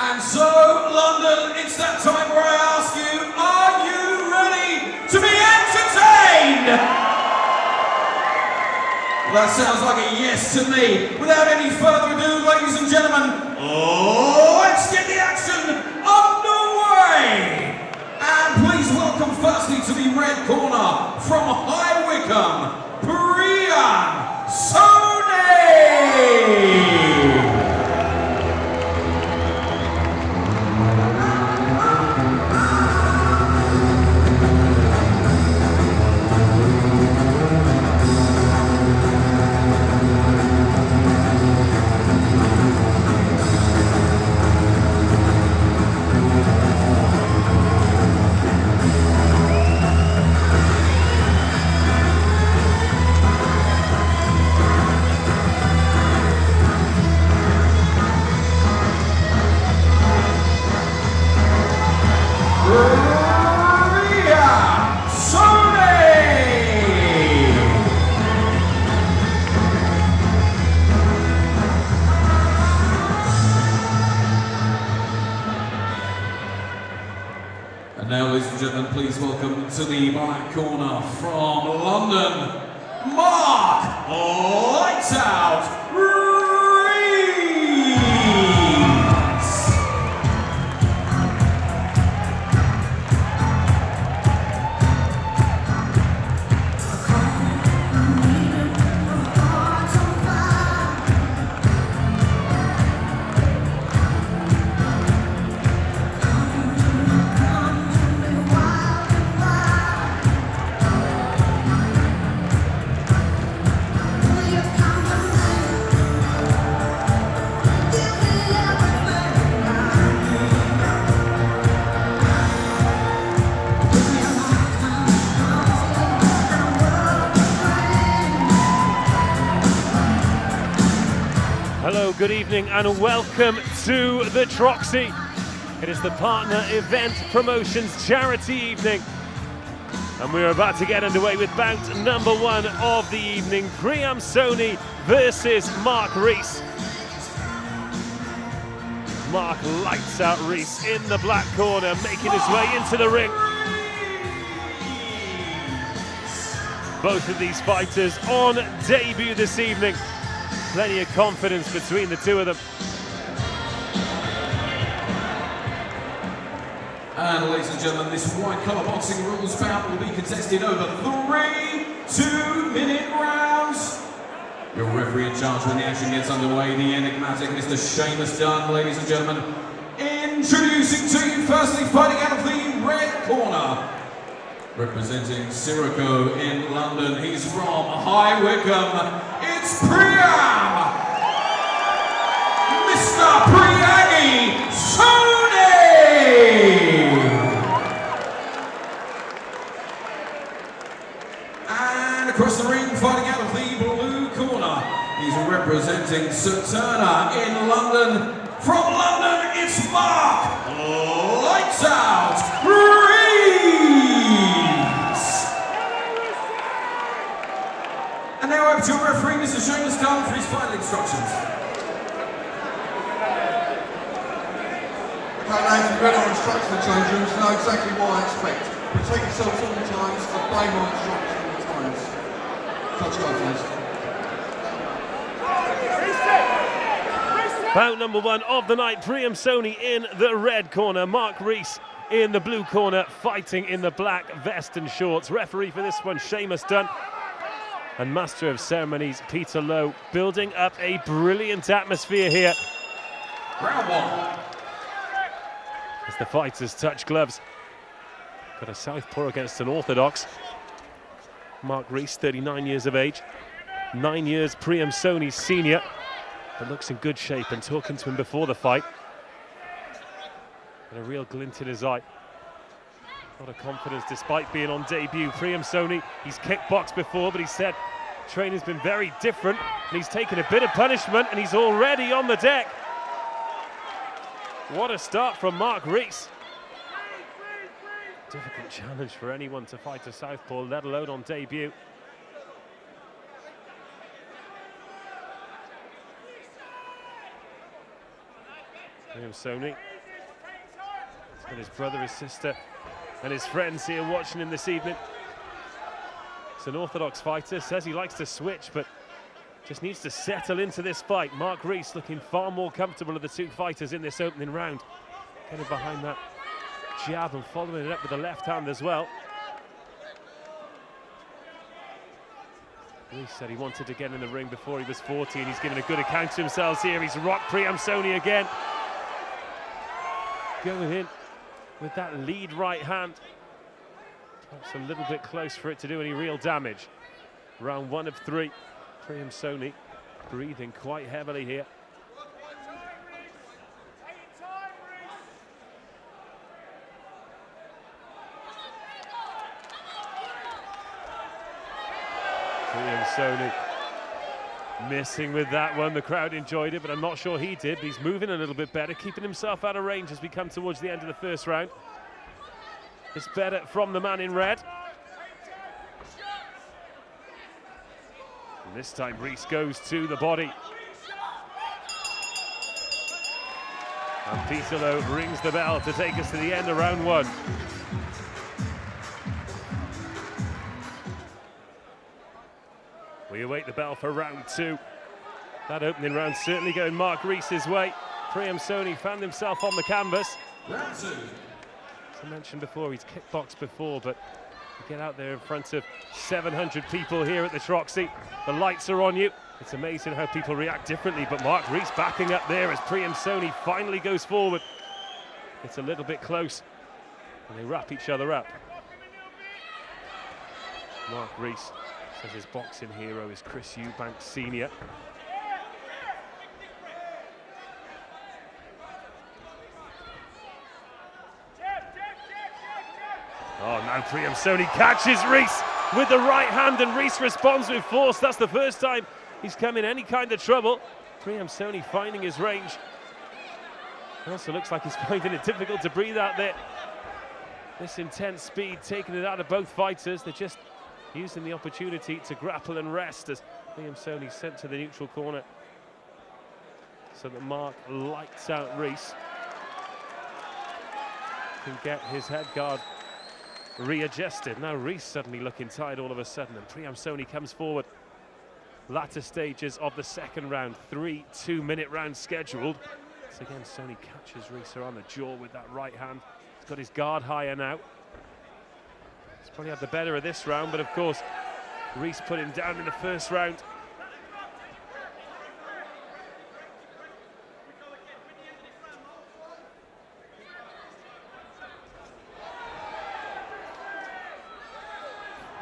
And so, London, it's that time where I ask you, are you ready to be entertained? That sounds like a yes to me. Without any further ado, ladies and gentlemen, let's get the action underway! And please welcome firstly to the red corner from High Wycombe, Priam Soni! And now, ladies and gentlemen, please welcome to the black corner from London, Mark Lights Out Rees! Hello, good evening and welcome to the Troxy. It is the partner event promotions charity evening. And we're about to get underway with bout number one of the evening. Priam Soni versus Mark Rees. Mark Lights Out Rees in the black corner, making his way into the ring. Both of these fighters on debut this evening. Plenty of confidence between the two of them. And ladies and gentlemen, this white collar boxing rules bout will be contested over 3 2-minute rounds. Your referee in charge when the action gets underway, the enigmatic Mr. Seamus Dunn, ladies and gentlemen. Introducing to you firstly, fighting out of the red corner, representing Cirrico in London, he's from High Wycombe, it's Priam! Mr. Priam Soni! And across the ring, fighting out of the blue corner, he's representing Ceterna in London, from London, it's Mark Lights Out Rees! And now over to your referee, Mr. Seamus Dunn, for his final instructions. Okay, ladies, we've read our instruction change rooms to know exactly what I expect. Protect yourselves all the times, obey my instructions all the times. Touch go, please. Bout number one of the night, Priam Soni in the red corner, Mark Rees in the blue corner, fighting in the black vest and shorts. Referee for this one, Seamus Dunn. And Master of Ceremonies, Peter Lowe, building up a brilliant atmosphere here. Round one. As the fighters touch gloves. Got a southpaw against an orthodox. Mark Rees, 39 years of age. 9 years Priam Soni's senior. But looks in good shape, and talking to him before the fight. And a real glint in his eye. A lot of confidence despite being on debut. Priam Soni, he's kickboxed before, but he said training's been very different, and he's taken a bit of punishment, and he's already on the deck. What a start from Mark Rees. Difficult challenge for anyone to fight a southpaw, let alone on debut. Priam Soni And his brother, his sister, and his friends here watching him this evening. He's an orthodox fighter, says he likes to switch, but just needs to settle into this fight. Mark Rees looking far more comfortable of the two fighters in this opening round. Getting behind that jab and following it up with the left hand as well. Rees said he wanted to get in the ring before he was 40, and he's given a good account to himself here. He's rocked Priam Soni again. Going in with that lead right hand. Perhaps a little bit close for it to do any real damage. Round 1 of 3. Priam Soni breathing quite heavily here. Priam Soni missing with that one. The crowd enjoyed it, but I'm not sure he did. He's moving a little bit better, keeping himself out of range as we come towards the end of the first round. It's better from the man in red. And this time Rees goes to the body. And Pitolo rings the bell to take us to the end of round 1. We await the bell for round 2. That opening round certainly going Mark Rees's way. Priam Soni found himself on the canvas. Round 2. As I mentioned before, he's kickboxed before, but you get out there in front of 700 people here at the Troxy. The lights are on you. It's amazing how people react differently, but Mark Rees backing up there as Priam Soni finally goes forward. It's a little bit close, and they wrap each other up. Mark Rees says his boxing hero is Chris Eubanks Sr. Oh, now Priam Soni catches Rees with the right hand, and Rees responds with force. That's the first time he's come in any kind of trouble. Priam Soni finding his range. It also looks like he's finding it difficult to breathe out there. This intense speed taking it out of both fighters. They're just using the opportunity to grapple and rest as Priam Soni sent to the neutral corner so that Mark lights out Rees. Can get his head guard readjusted. Now Rees suddenly looking tired all of a sudden, and Priam Soni comes forward. Latter stages of the second round, 3 2-minute rounds scheduled. So again, Soni catches Rees around the jaw with that right hand. He's got his guard higher now. He's probably had the better of this round, but of course, Rees put him down in the first round.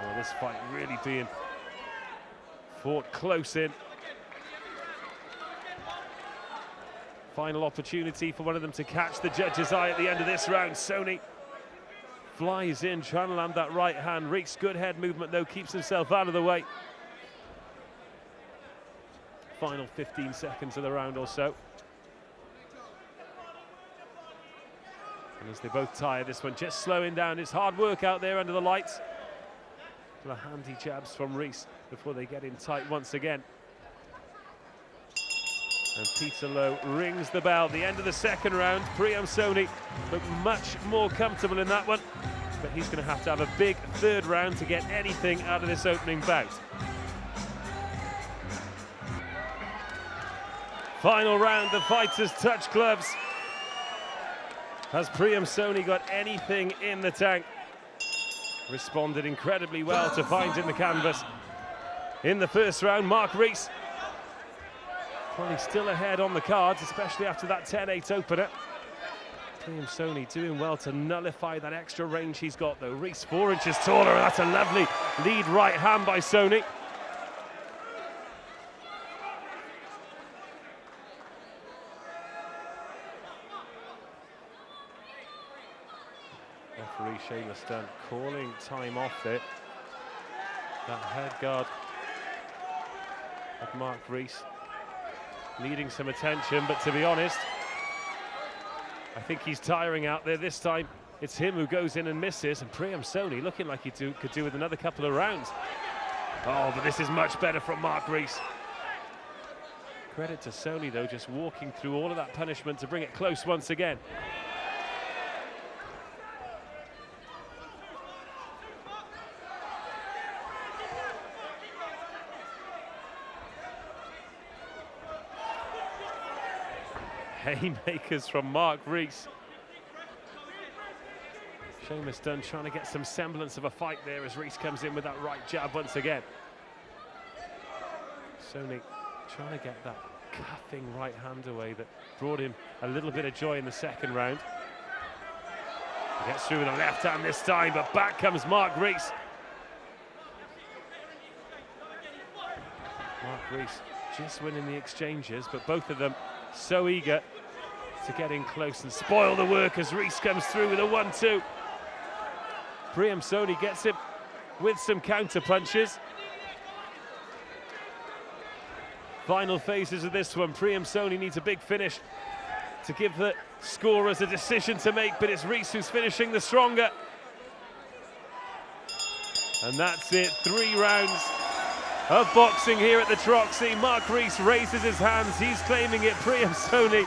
Well, this fight really being fought close in. Final opportunity for one of them to catch the judge's eye at the end of this round. Soni flies in, trying to land that right hand. Rees, good head movement though, keeps himself out of the way. Final 15 seconds of the round or so. And as they both tire this one, just slowing down. It's hard work out there under the lights. The handy jabs from Rees before they get in tight once again. And Pitolo rings the bell. The end of the second round. Priam Soni looked much more comfortable in that one, but he's going to have a big third round to get anything out of this opening bout. Final round, the fighters touch gloves. Has Priam Soni got anything in the tank? Responded incredibly well to find in the canvas. In the first round, Mark Rees probably still ahead on the cards, especially after that 10-8 opener. Priam Soni doing well to nullify that extra range he's got though. Rees 4 inches taller, and that's a lovely lead right hand by Soni. Referee Seamus Dunn calling time off there. That head guard of Mark Rees needing some attention, but to be honest, I think he's tiring out there this time. It's him who goes in and misses, and Priam Soni looking like he could do with another couple of rounds. Oh, but this is much better from Mark Rees. Credit to Soni though, just walking through all of that punishment to bring it close once again. haymakers from Mark Rees. Seamus Dunn trying to get some semblance of a fight there as Rees comes in with that right jab once again. Soni trying to get that cuffing right hand away that brought him a little bit of joy in the second round. He gets through with a left hand this time, but back comes Mark Rees. Mark Rees just winning the exchanges, but both of them so eager to get in close and spoil the work as Rees comes through with a 1-2. Priam Soni gets him with some counter punches. Final phases of this one. Priam Soni needs a big finish to give the scorers a decision to make, but it's Rees who's finishing the stronger. And that's it, 3 rounds of boxing here at the Troxy. Mark Rees raises his hands, he's claiming it. Priam Soni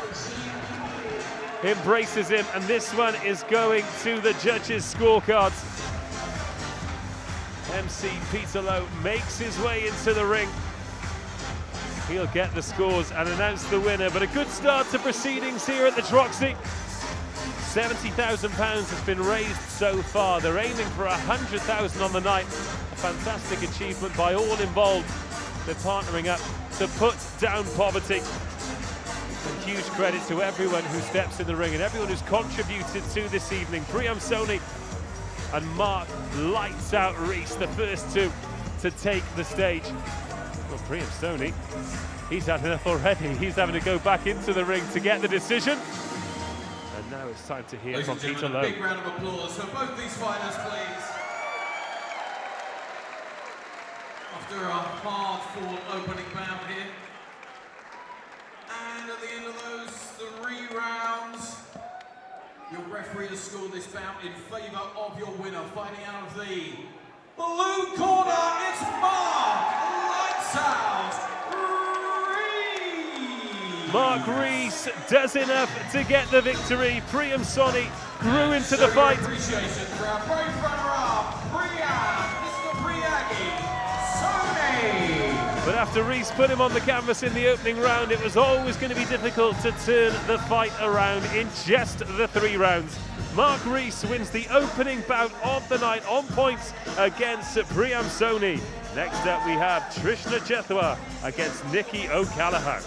embraces him, and this one is going to the judges' scorecards. MC Peter Lowe makes his way into the ring. He'll get the scores and announce the winner, but a good start to proceedings here at the Troxy. £70,000 has been raised so far. They're aiming for 100,000 on the night. A fantastic achievement by all involved. They're partnering up to put down poverty. And huge credit to everyone who steps in the ring and everyone who's contributed to this evening. Priam Soni and Mark lights out Rees, the first two to take the stage. Well, Priam Soni, he's had enough already. He's having to go back into the ring to get the decision. And now it's time to hear from Peter Lowe. A big round of applause for both these fighters, please. After a hard-fought opening bout here. And at the end of those 3 rounds, your referee has scored this bout in favour of your winner. Fighting out of the blue corner, it's Mark Lights Out Rees. Mark Rees does enough to get the victory. Priam Soni grew into the fight. Appreciation for our brave runner-up, Mr. Soni. But after Rees put him on the canvas in the opening round, it was always going to be difficult to turn the fight around in just the 3 rounds. Mark Rees wins the opening bout of the night on points against Priam Soni. Next up we have Trishna Jethwa against Nikki O'Callaghan.